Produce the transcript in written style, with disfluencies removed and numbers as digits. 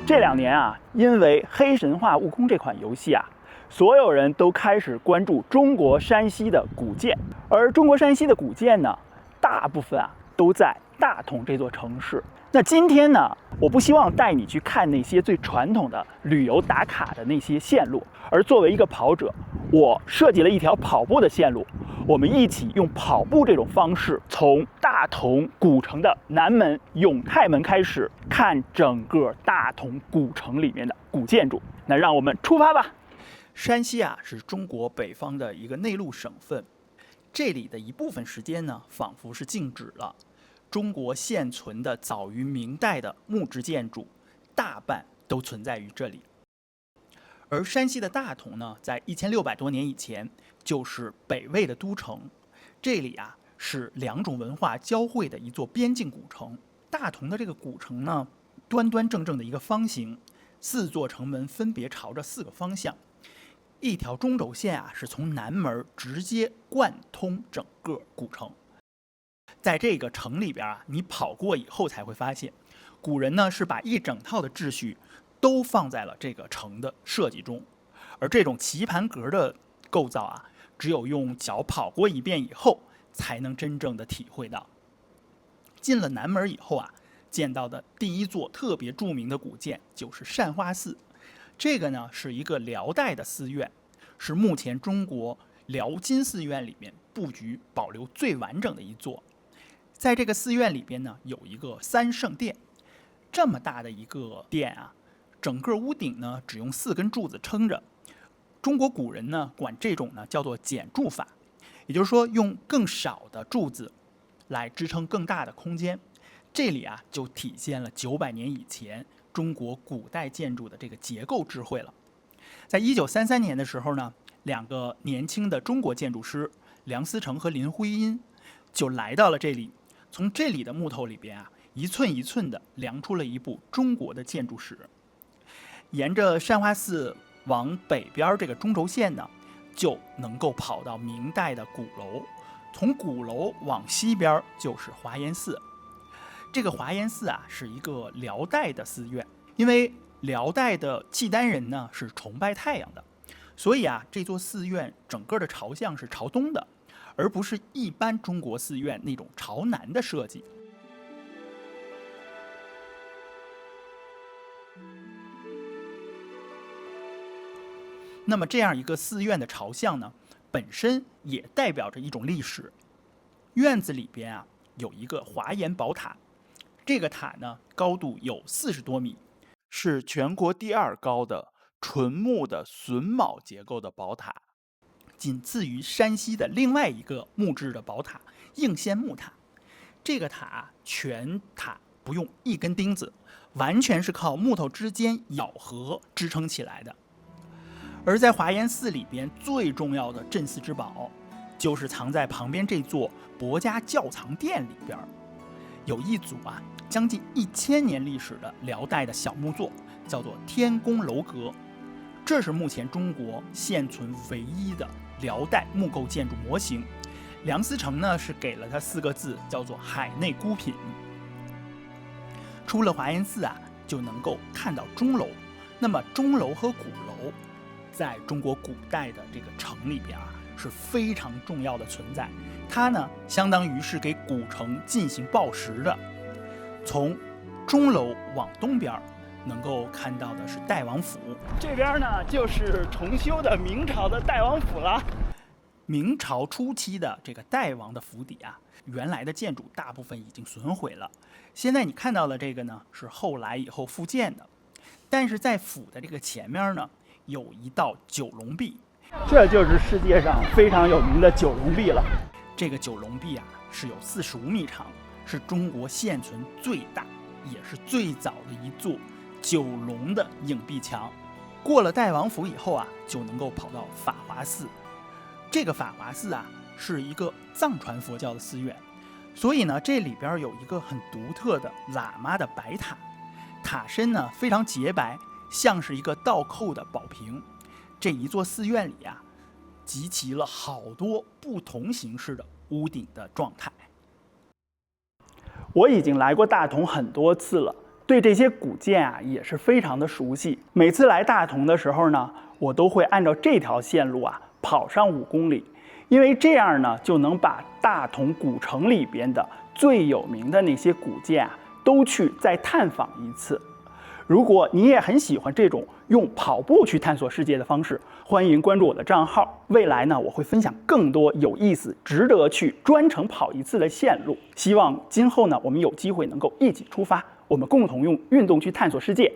这2年啊，因为《黑神话：悟空》这款游戏啊，所有人都开始关注中国山西的古建，而中国山西的古建呢，大部分啊都在大同这座城市。那今天呢，我不希望带你去看那些最传统的旅游打卡的那些线路，而作为一个跑者，我设计了一条跑步的线路。我们一起用跑步这种方式，从大同古城的南门永泰门开始，看整个大同古城里面的古建筑。那让我们出发吧！山西啊，是中国北方的一个内陆省份，这里的一部分时间呢，仿佛是静止了。中国现存的早于明代的木质建筑，大半都存在于这里。而山西的大同呢，在1600多年以前就是北魏的都城，这里啊是2种文化交汇的一座边境古城。大同的这个古城呢，端端正正的一个方形，4座城门分别朝着4个方向，一条中轴线啊是从南门直接贯通整个古城。在这个城里边啊，你跑过以后才会发现，古人呢是把一整套的秩序都放在了这个城的设计中，而这种棋盘格的构造啊，只有用脚跑过一遍以后，才能真正的体会到。进了南门以后啊，见到的第一座特别著名的古建就是善化寺。这个呢是一个辽代的寺院，是目前中国辽金寺院里面布局保留最完整的一座。在这个寺院里边呢，有一个3圣殿，这么大的一个殿啊，整个屋顶呢只用4根柱子撑着。中国古人呢管这种呢叫做简柱法，也就是说用更少的柱子来支撑更大的空间。这里啊就体现了900年以前中国古代建筑的这个结构智慧了。在1933年的时候呢，2个年轻的中国建筑师梁思成和林徽因就来到了这里，从这里的木头里边啊，一寸一寸的量出了一部中国的建筑史。沿着善化寺往北边这个中轴线呢，就能够跑到明代的鼓楼，从鼓楼往西边就是华严寺。这个华严寺啊，是一个辽代的寺院，因为辽代的契丹人呢是崇拜太阳的，所以啊，这座寺院整个的朝向是朝东的，而不是一般中国寺院那种朝南的设计。那么这样一个寺院的朝向呢，本身也代表着一种历史。院子里边啊有一个华严宝塔，这个塔呢高度有40多米，是全国第2高的纯木的榫卯结构的宝塔，仅次于山西的另外一个木质的宝塔应仙木塔。这个塔全塔不用一根钉子，完全是靠木头之间咬合支撑起来的。而在华严寺里边最重要的镇寺之宝，就是藏在旁边这座博家窖藏殿里边，有一组啊将近1000年历史的辽代的小木座，叫做天宫楼阁。这是目前中国现存唯一的辽代木构建筑模型。梁思成呢是给了它4个字，叫做海内孤品。出了华严寺啊，就能够看到钟楼。那么钟楼和鼓楼在中国古代的这个城里边啊是非常重要的存在，它呢相当于是给古城进行报时的。从钟楼往东边能够看到的是代王府，这边呢就是重修的明朝的代王府了。明朝初期的这个代王的府邸啊，原来的建筑大部分已经损毁了，现在你看到的这个呢是后来以后复建的。但是在府的这个前面呢，有一道九龙壁，这就是世界上非常有名的九龙壁了。这个九龙壁啊是有45米长，是中国现存最大也是最早的一座九龙的影壁墙。过了代王府以后啊，就能够跑到法华寺。这个法华寺啊是一个藏传佛教的寺院，所以呢这里边有一个很独特的喇嘛的白塔，塔身呢非常洁白，像是一个倒扣的宝瓶。这一座寺院里啊，集齐了好多不同形式的屋顶的状态。我已经来过大同很多次了，对这些古建啊也是非常的熟悉。每次来大同的时候呢，我都会按照这条线路啊跑上5公里，因为这样呢就能把大同古城里边的最有名的那些古建啊都去再探访一次。如果你也很喜欢这种用跑步去探索世界的方式，欢迎关注我的账号。未来呢，我会分享更多有意思、值得去专程跑一次的线路。希望今后呢，我们有机会能够一起出发，我们共同用运动去探索世界。